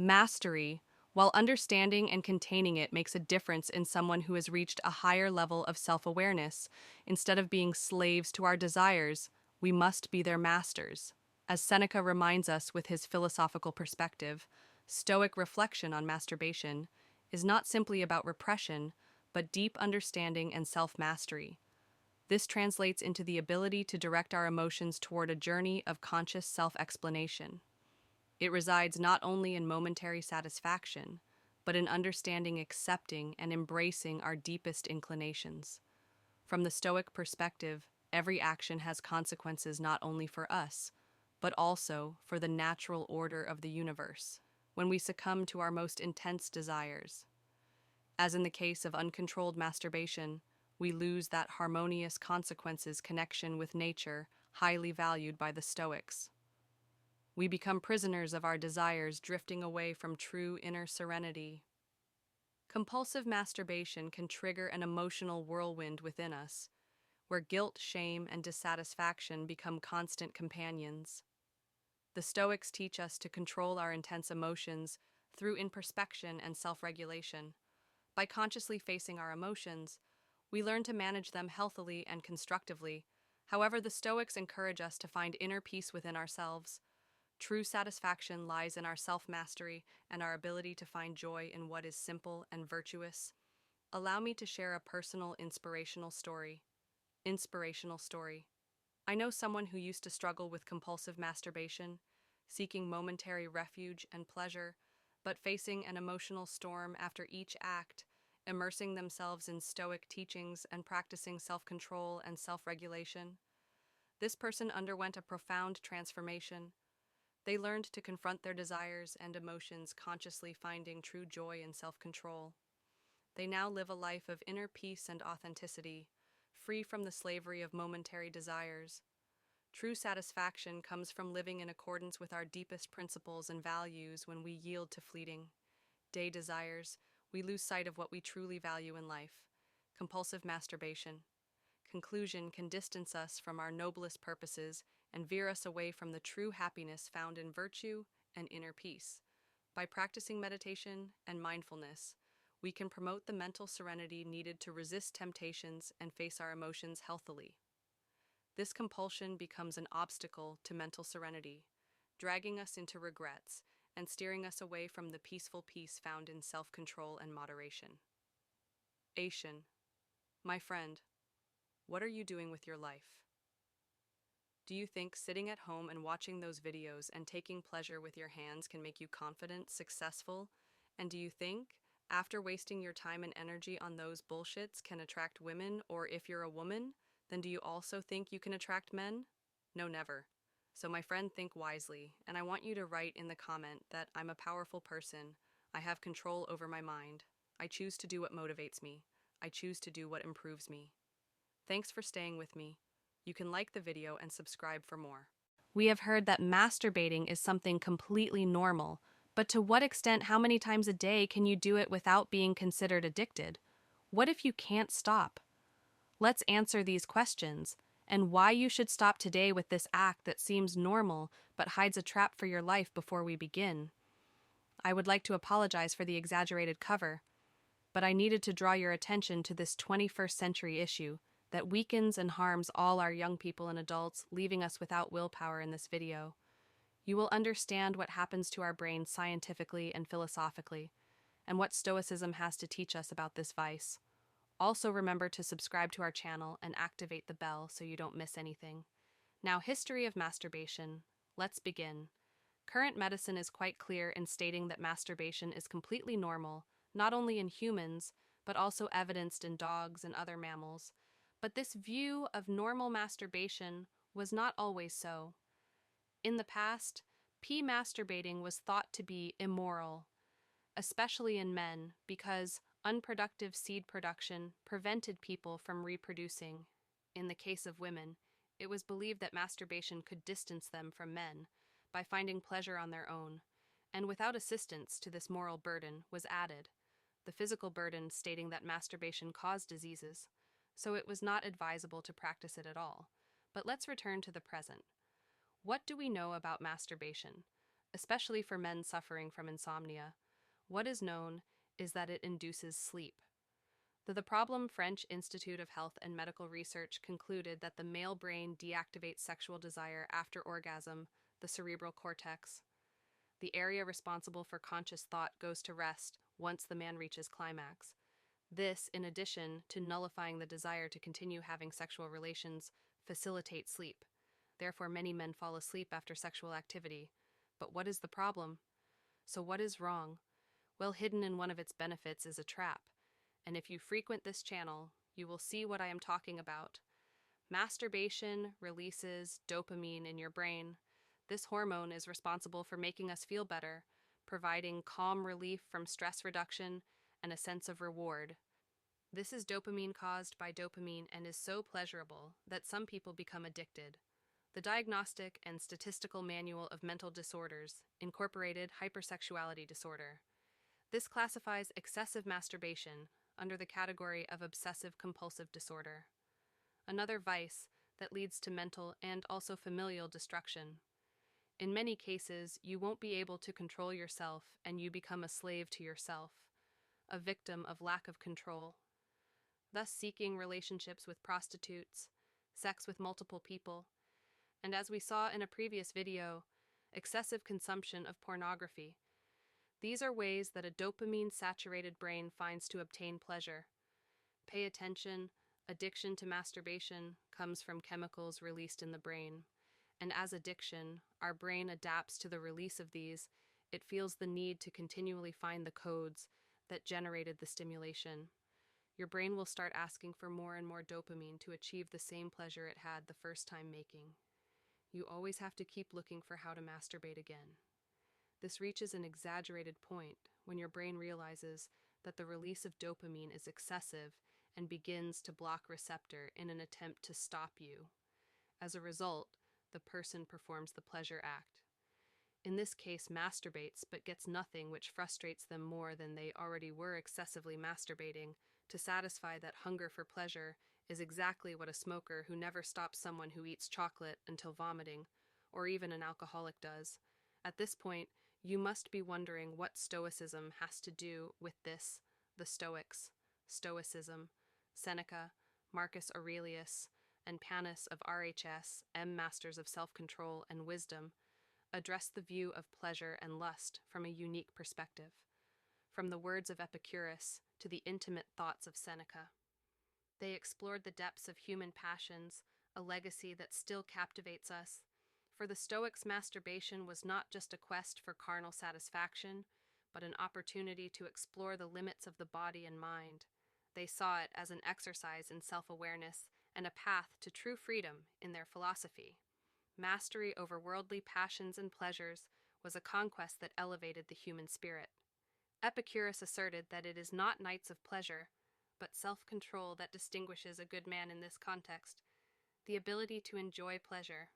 Mastery, while understanding and containing it makes a difference in someone who has reached a higher level of self-awareness. Instead of being slaves to our desires, we must be their masters. As Seneca reminds us with his philosophical perspective, Stoic reflection on masturbation is not simply about repression, but deep understanding and self-mastery. This translates into the ability to direct our emotions toward a journey of conscious self-explanation. It resides not only in momentary satisfaction, but in understanding, accepting, and embracing our deepest inclinations. From the Stoic perspective, every action has consequences not only for us, but also for the natural order of the universe. When we succumb to our most intense desires, as in the case of uncontrolled masturbation, we lose that harmonious consequences connection with nature, highly valued by the Stoics. We become prisoners of our desires, drifting away from true inner serenity. Compulsive masturbation can trigger an emotional whirlwind within us, where guilt, shame, and dissatisfaction become constant companions. The Stoics teach us to control our intense emotions through introspection and self-regulation. By consciously facing our emotions, we learn to manage them healthily and constructively. However, the Stoics encourage us to find inner peace within ourselves. True satisfaction lies in our self-mastery and our ability to find joy in what is simple and virtuous. Allow me to share a personal inspirational story. Inspirational story. I know someone who used to struggle with compulsive masturbation, seeking momentary refuge and pleasure, but facing an emotional storm after each act, immersing themselves in Stoic teachings and practicing self-control and self-regulation. This person underwent a profound transformation. They learned to confront their desires and emotions, consciously finding true joy and self-control. They now live a life of inner peace and authenticity, free from the slavery of momentary desires. True satisfaction comes from living in accordance with our deepest principles and values. When we yield to fleeting day desires, we lose sight of what we truly value in life. Compulsive masturbation. Conclusion can distance us from our noblest purposes and veer us away from the true happiness found in virtue and inner peace. By practicing meditation and mindfulness, we can promote the mental serenity needed to resist temptations and face our emotions healthily. This compulsion becomes an obstacle to mental serenity, dragging us into regrets and steering us away from the peaceful peace found in self-control and moderation. Asian, my friend, what are you doing with your life? Do you think sitting at home and watching those videos and taking pleasure with your hands can make you confident, successful? And do you think, after wasting your time and energy on those bullshits, can attract women? Or if you're a woman, then do you also think you can attract men? No, never. So my friend, think wisely, and I want you to write in the comment that I'm a powerful person. I have control over my mind. I choose to do what motivates me. I choose to do what improves me. Thanks for staying with me. You can like the video and subscribe for more. We have heard that masturbating is something completely normal, but to what extent, how many times a day can you do it without being considered addicted? What if you can't stop? Let's answer these questions and why you should stop today with this act that seems normal but hides a trap for your life. Before we begin, I would like to apologize for the exaggerated cover, but I needed to draw your attention to this 21st century issue that weakens and harms all our young people and adults, leaving us without willpower. In this video, you will understand what happens to our brains scientifically and philosophically, and what Stoicism has to teach us about this vice. Also remember to subscribe to our channel and activate the bell so you don't miss anything. Now, history of masturbation. Let's begin. Current medicine is quite clear in stating that masturbation is completely normal, not only in humans, but also evidenced in dogs and other mammals. But this view of normal masturbation was not always so. In the past, masturbating was thought to be immoral, especially in men, because unproductive seed production prevented people from reproducing. In the case of women, it was believed that masturbation could distance them from men by finding pleasure on their own, and without assistance to this moral burden was added the physical burden, stating that masturbation caused diseases, so it was not advisable to practice it at all. But let's return to the present. What do we know about masturbation? especially for men suffering from insomnia. What is known is that it induces sleep. The problem French Institute of Health and Medical Research concluded that the male brain deactivates sexual desire after orgasm, the cerebral cortex. The area responsible for conscious thought goes to rest once the man reaches climax. This, in addition to nullifying the desire to continue having sexual relations, facilitates sleep. Therefore, many men fall asleep after sexual activity. But what is the problem? So what is wrong? Well, hidden in one of its benefits is a trap. And if you frequent this channel, you will see what I am talking about. Masturbation releases dopamine in your brain. This hormone is responsible for making us feel better, providing calm relief from stress reduction and a sense of reward. This is dopamine caused by dopamine and is so pleasurable that some people become addicted. The Diagnostic and Statistical Manual of Mental Disorders incorporated hypersexuality disorder. This classifies excessive masturbation under the category of obsessive-compulsive disorder, another vice that leads to mental and also familial destruction. In many cases, you won't be able to control yourself and you become a slave to yourself, a victim of lack of control, thus seeking relationships with prostitutes, sex with multiple people, and as we saw in a previous video, excessive consumption of pornography. These are ways that a dopamine-saturated brain finds to obtain pleasure. Pay attention, addiction to masturbation comes from chemicals released in the brain. And as addiction, our brain adapts to the release of these. It feels the need to continually find the codes that generated the stimulation. Your brain will start asking for more and more dopamine to achieve the same pleasure it had the first time making. You always have to keep looking for how to masturbate again. This reaches an exaggerated point when your brain realizes that the release of dopamine is excessive and begins to block receptor in an attempt to stop you. As a result, the person performs the pleasure act. In this case, masturbates but gets nothing, which frustrates them more than they already were excessively masturbating. To satisfy that hunger for pleasure is exactly what a smoker who never stops someone who eats chocolate until vomiting, or even an alcoholic does. At this point, you must be wondering what Stoicism has to do with this. The Stoics, Stoicism, Seneca, Marcus Aurelius, and Panis of RHS, masters of self-control and wisdom, address the view of pleasure and lust from a unique perspective, from the words of Epictetus to the intimate thoughts of Seneca. They explored the depths of human passions, a legacy that still captivates us. For the Stoics, masturbation was not just a quest for carnal satisfaction, but an opportunity to explore the limits of the body and mind. They saw it as an exercise in self-awareness and a path to true freedom in their philosophy. Mastery over worldly passions and pleasures was a conquest that elevated the human spirit. Epicurus asserted that it is not nights of pleasure, but self-control that distinguishes a good man in this context, the ability to enjoy pleasure